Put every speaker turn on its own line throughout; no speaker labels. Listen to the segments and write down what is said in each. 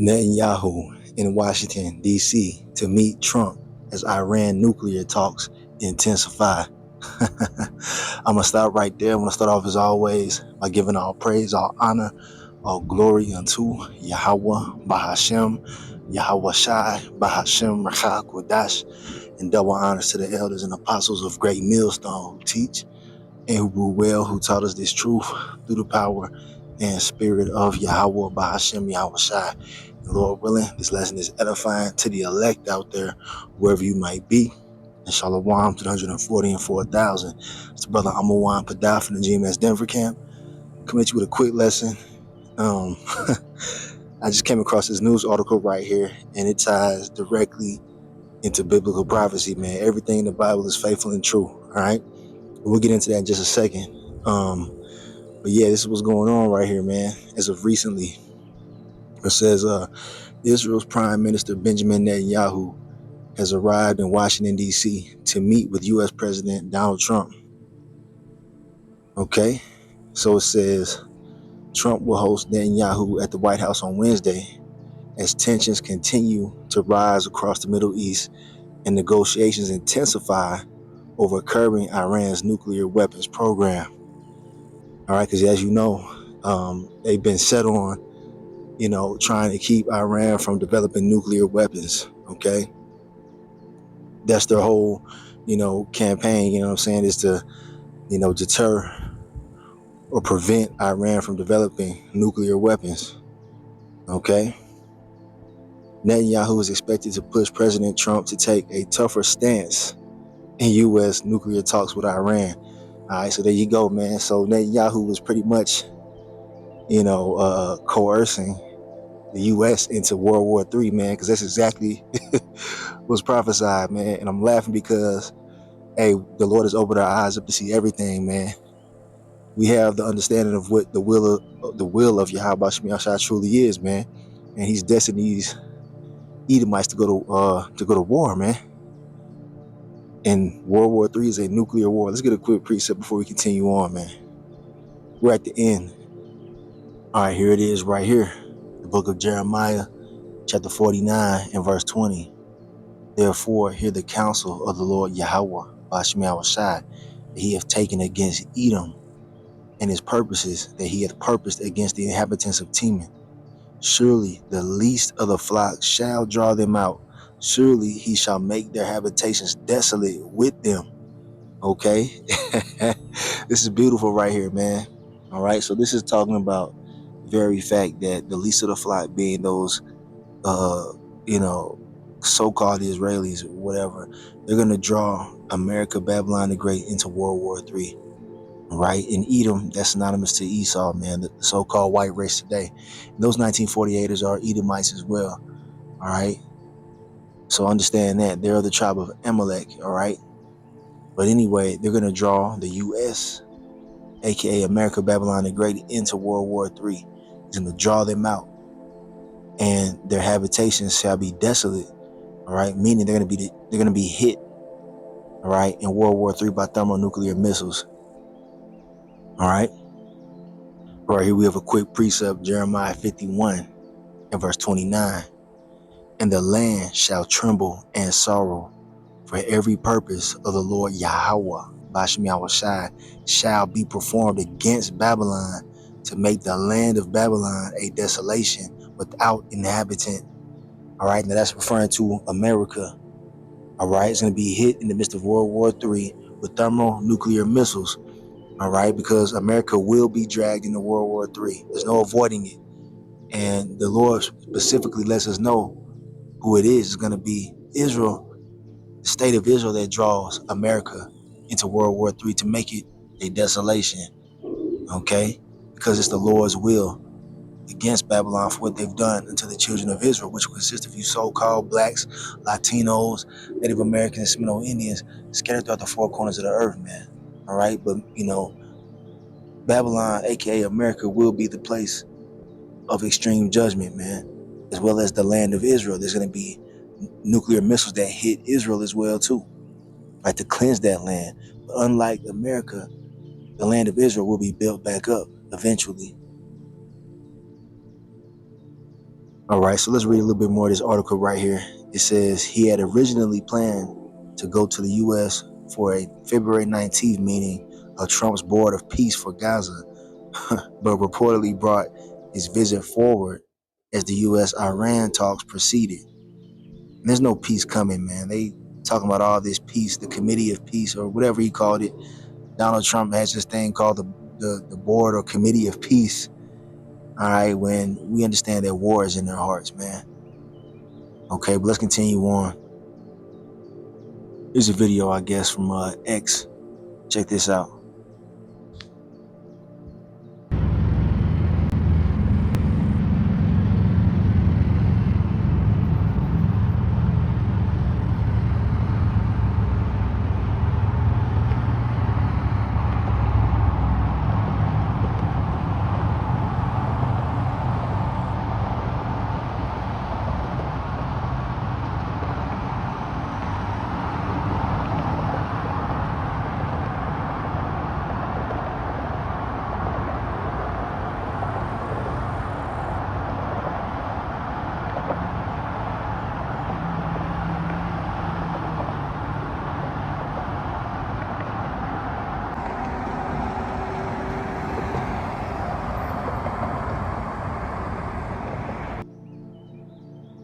Netanyahu in Washington, D.C. to meet Trump as Iran nuclear talks intensify. I'm going to stop right there. I'm going to start off as always by giving all praise, all honor, all glory unto Yahweh, Bahashem, Yahweh Shai, Bahashem, Rachah Kodash, and double honors to the elders and apostles of Great Millstone who teach and who grew well, who taught us this truth through the power and spirit of Yahweh, Bahashem, Yahweh Shai. And Lord willing, this lesson is edifying to the elect out there, wherever you might be. And Shalom to the 140 and 4,000. It's brother Amawan Padah from the GMS Denver camp. Coming at you with a quick lesson. I just came across this news article right here, and it ties directly into biblical prophecy, man. Everything in the Bible is faithful and true. All right. We'll get into that in just a second. But yeah, this is what's going on right here, man. As of recently, it says Israel's Prime Minister Benjamin Netanyahu has arrived in Washington, D.C. to meet with U.S. President Donald Trump. Okay, so it says Trump will host Netanyahu at the White House on Wednesday as tensions continue to rise across the Middle East and negotiations intensify over curbing Iran's nuclear weapons program. All right, because as you know, they've been set on, trying to keep Iran from developing nuclear weapons. Okay, that's their whole, campaign. You know what I'm saying, is to, deter or prevent Iran from developing nuclear weapons. Okay. Netanyahu is expected to push President Trump to take a tougher stance in U.S. nuclear talks with Iran. All right, so there you go, man. So Netanyahu was pretty much, coercing the U.S. into World War III, man, because that's exactly what's prophesied, man. And I'm laughing because, hey, the Lord has opened our eyes up to see everything, man. We have the understanding of what the will of Yahweh Shai truly is, man. And He's destined these Edomites to go to war, man. And World War III is a nuclear war. Let's get a quick precept before we continue on, man. We're at the end. All right, here it is right here. The book of Jeremiah, chapter 49 and verse 20. Therefore, hear the counsel of the Lord Yahweh, Bashem Yahweh Shai, that He hath taken against Edom, and His purposes that He hath purposed against the inhabitants of Teman. Surely the least of the flock shall draw them out. Surely He shall make their habitations desolate with them. Okay. This is beautiful right here, man. All right. So this is talking about the very fact that the least of the flock being those, so-called Israelis or whatever, they're going to draw America, Babylon the Great into World War III. Right. In Edom, that's synonymous to Esau, man, the so-called white race today. And those 1948ers are Edomites as well. All right. So understand that they're the tribe of Amalek. All right. But anyway, they're going to draw the U.S., aka America, Babylon the Great, into World War III. He's going to draw them out, and their habitations shall be desolate. All right, meaning they're going to be hit. All right, in World War III by thermonuclear missiles. All right. Right here we have a quick precept, Jeremiah 51 and verse 29. And the land shall tremble and sorrow, for every purpose of the Lord Yahweh, Bashem Yahweh Shai, shall be performed against Babylon, to make the land of Babylon a desolation without inhabitant. All right, now that's referring to America. All right, it's going to be hit in the midst of World War III with thermonuclear missiles. All right, because America will be dragged into World War III. There's no avoiding it. And the Lord specifically lets us know who it is. It's going to be Israel, the state of Israel, that draws America into World War III to make it a desolation. Okay? Because it's the Lord's will against Babylon for what they've done unto the children of Israel, which consists of you so-called blacks, Latinos, Native Americans, and Seminole Indians scattered throughout the four corners of the earth, man. All right? But, Babylon, aka America, will be the place of extreme judgment, man, as well as the land of Israel. There's going to be nuclear missiles that hit Israel as well, too, right, to cleanse that land. But unlike America, the land of Israel will be built back up eventually. All right, so let's read a little bit more of this article right here. It says he had originally planned to go to the U.S. for a February 19th meeting of Trump's Board of Peace for Gaza, but reportedly brought his visit forward as the U.S.-Iran talks proceeded. And there's no peace coming, man. They talking about all this peace, the Committee of Peace or whatever he called it. Donald Trump has this thing called the Board or Committee of Peace. All right, when we understand that war is in their hearts, man. Okay, but let's continue on. Here's a video, I guess, from X. Check this out.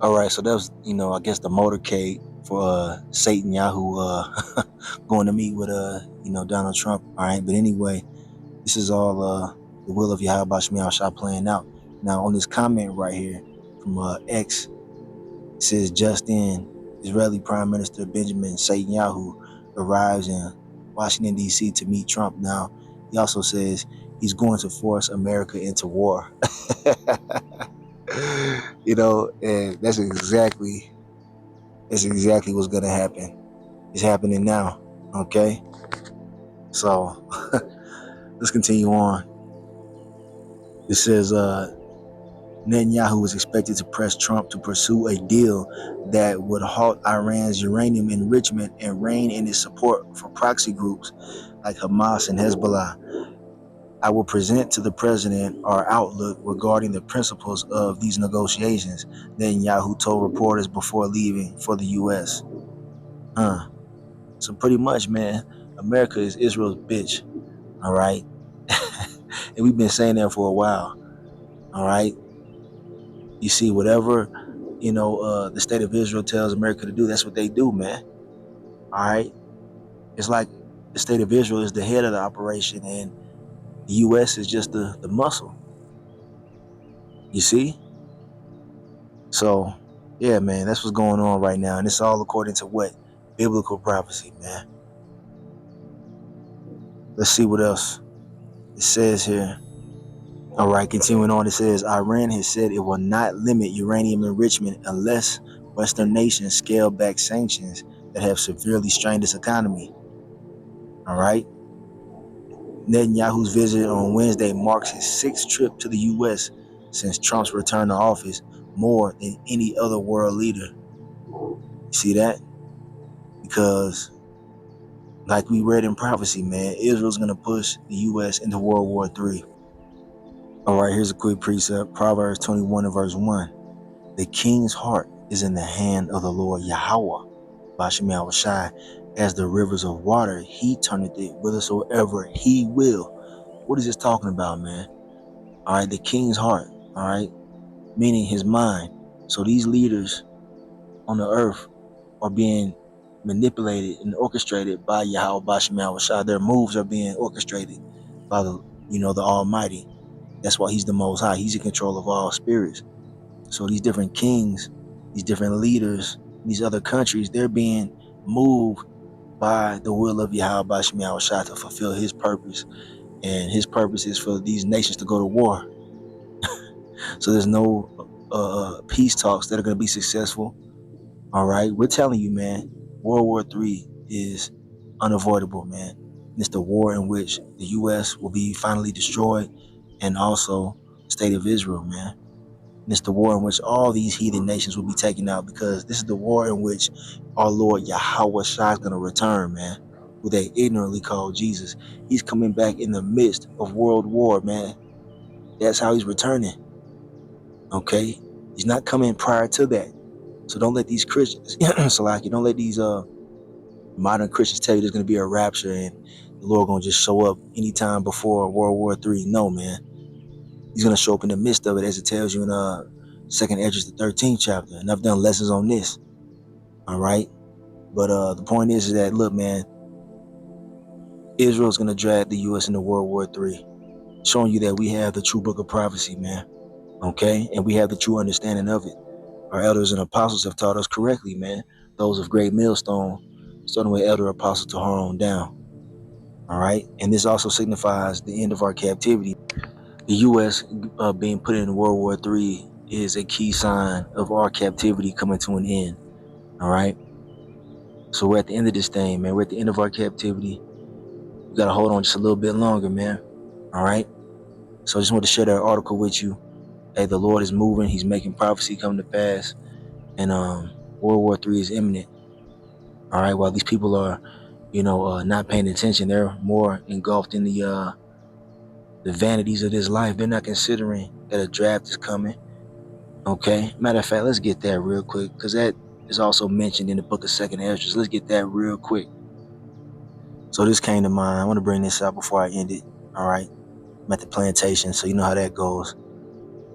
All right, so that was, I guess the motorcade for Satan Yahoo going to meet with Donald Trump. All right, but anyway, this is all the will of Yahweh Shemiah Shah playing out. Now on this comment right here from X, it says just in, Israeli Prime Minister Benjamin Netanyahu arrives in Washington D.C. to meet Trump. Now he also says he's going to force America into war. And that's exactly what's gonna happen. It's happening now. Okay, so let's continue on. It says Netanyahu is expected to press Trump to pursue a deal that would halt Iran's uranium enrichment and rein in its support for proxy groups like Hamas and Hezbollah. I will present to the president our outlook regarding the principles of these negotiations, Netanyahu told reporters before leaving for the U.S. So pretty much, man, America is Israel's bitch. All right. And we've been saying that for a while. All right. You see, whatever, the state of Israel tells America to do, that's what they do, man. All right. It's like the state of Israel is the head of the operation and the U.S. is just the muscle. You see? So, yeah, man, that's what's going on right now. And it's all according to what? Biblical prophecy, man. Let's see what else it says here. All right, continuing on, it says Iran has said it will not limit uranium enrichment unless Western nations scale back sanctions that have severely strained its economy. All right. Netanyahu's visit on Wednesday marks his sixth trip to the U.S. since Trump's return to office, more than any other world leader. You see that? Because, like we read in prophecy, man, Israel's going to push the U.S. into World War III. All right, here's a quick precept. Proverbs 21 and verse 1. The king's heart is in the hand of the Lord Yahweh, Bashim Shai, as the rivers of water. He turneth it whithersoever he will. What is this talking about, man? All right, the king's heart, all right, meaning his mind. So these leaders on the earth are being manipulated and orchestrated by Yahweh Bashim Shai. Their moves are being orchestrated by the Almighty. That's why he's the Most High. He's in control of all spirits. So these different kings, these different leaders, these other countries, they're being moved by the will of Yahweh Bashim Shai to fulfill his purpose. And his purpose is for these nations to go to war. So there's no peace talks that are going to be successful. All right. We're telling you, man, World War III is unavoidable, man. And it's the war in which the U.S. will be finally destroyed and also the state of Israel, man. And it's the war in which all these heathen nations will be taken out, because this is the war in which our Lord Yahweh Shai is going to return, man, who they ignorantly call Jesus. He's coming back in the midst of world war, man. That's how he's returning. Okay. He's not coming prior to that. So don't let these Christians, so like you don't let these modern Christians tell you there's gonna be a rapture and the Lord gonna just show up anytime before World War III. No, man. He's gonna show up in the midst of it, as it tells you in Second Esdras, the 13th chapter. And I've done lessons on this. All right. But the point is that look, man, Israel's gonna drag the US into World War III, showing you that we have the true book of prophecy, man. Okay, and we have the true understanding of it. Our elders and apostles have taught us correctly, man. Those of great millstone, starting with elder apostle to her on down. All right, and this also signifies the end of our captivity. The U.S. Being put in World War III is a key sign of our captivity coming to an end. All right, so we're at the end of this thing, man. We're at the end of our captivity. We gotta hold on just a little bit longer, man. All right. So I just want to share that article with you. Hey, the Lord is moving. He's making prophecy come to pass, and World War III is imminent. All right. While these people are, not paying attention, they're more engulfed in the vanities of this life. They're not considering that a draft is coming. Okay. Matter of fact, let's get that real quick, because that is also mentioned in the book of Second Esdras. Let's get that real quick. So this came to mind. I want to bring this out before I end it. All right. I'm at the plantation, so you know how that goes.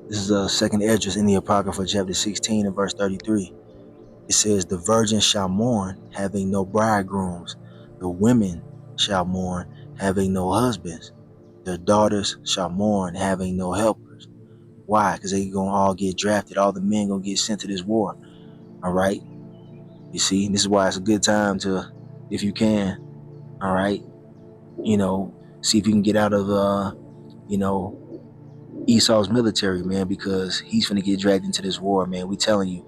This is Second Esdras in the Apocrypha, chapter 16 and verse 33. It says, "The virgins shall mourn, having no bridegrooms. The women shall mourn, having no husbands. Their daughters shall mourn, having no helpers." Why? Because they gonna all get drafted. All the men gonna get sent to this war. All right. You see, this is why it's a good time to, if you can, all right, see if you can get out of you know, Esau's military, man, because he's gonna get dragged into this war, man. We telling you,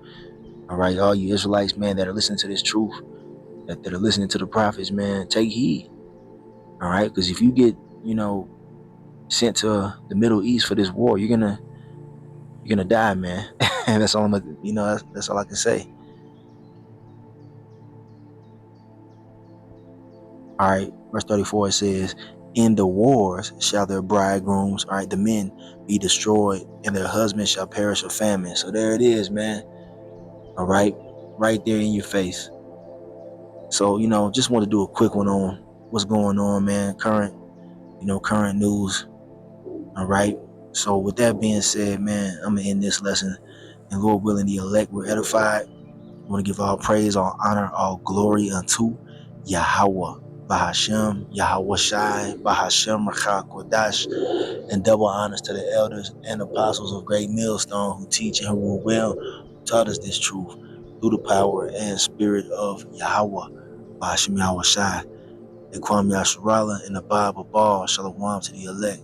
all right, all you Israelites, man, that are listening to this truth, that are listening to the prophets, man, take heed, all right, because if you get, sent to the Middle East for this war, you're gonna die, man. And that's all that's all I can say. All right, verse 34, it says, "In the wars shall their bridegrooms," all right, the men, "be destroyed, and their husbands shall perish of famine." So there it is, man. All right there in your face. So, just want to do a quick one on what's going on, man. Current news. All right. So with that being said, man, I'm gonna end this lesson. And Lord willing, the elect were edified. I want to give all praise, all honor, all glory unto Yahweh. Bahashem, Yahweh Shai, Bahashem, Rachak Kodash, and double honors to the elders and apostles of Great Millstone who teach and who rule well, who taught us this truth through the power and spirit of Yahweh. Bahashem, Yahweh Shai. Ikwam Yasharala and the Bible Ball, Shalom to the elect.